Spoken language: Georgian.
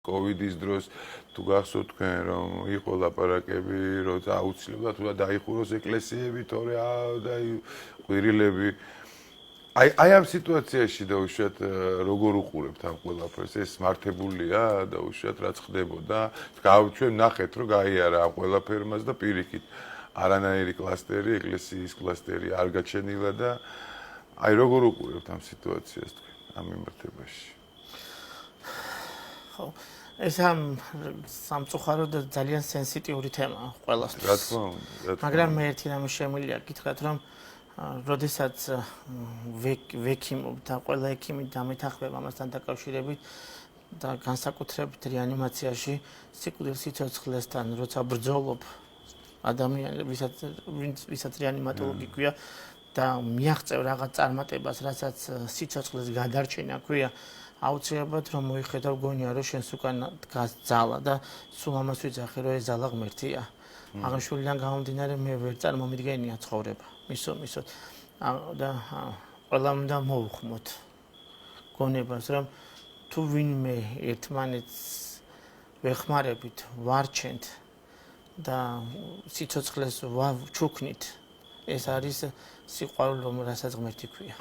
კოვიდის დროს თუ გახსოვთ თქვენ რომ იყო ლაპარაკები როცა აუცილებლად უნდა დაიხუროს ეკლესიები თორე და ყვირილები აი ამ სიტუაციაში დაუშვათ როგორ უყურებთ ამ ყველაფერს ეს მართებულია დაუშვათ რაც ხდებოდა ჩვენ ნახეთ რომ გაიარა ამ ყველაფერმას და პირიქით არანაირი კლასტერი ეკლესიის კლასტერი არ გაჩენილა და აი როგორ უყურებთ ამ სიტუაციას თქვენ ამ მიმართებაში ხო ეს ამ სამწუხარო და ძალიან სენსიტიური თემაა ყველასთვის რა თქმა უნდა მაგრამ მე ერთი რამე შემიძლია გითხრათ რომ როდესაც ვექიმობ და ყველა ექიმი დამეთახმება ამასთან დაკავშირებით და განსაკუთრებით რეანიმაციაში სიკვდილის სიცოცხლესთან როცა ბრძოლობ ადამიანებს ვისაც რეანიმატოლოგი ქვია და მიაღწევ რაღაც წარმატებას რასაც სიცოცხლის გადარჩენა ქვია აუცილებლად რომ მოიხედავ გონია რომ შენს უკან დგას ძალა და სულ ამას ვიძახი რომ ეს ძალა ღმერთია აღნიშნულიდან გამომდინარე მე ვერ წარმომიდგენია ცხოვრება მისო და ყველამ უნდა მოუხმოთ გონებას რომ თუ ვინმე ერთმანეთს ვეხმარებით ვარჩენთ და სიცოცხლეს ვჩუქნით ეს არის სიყვარული რასაც ღმერთი ქვია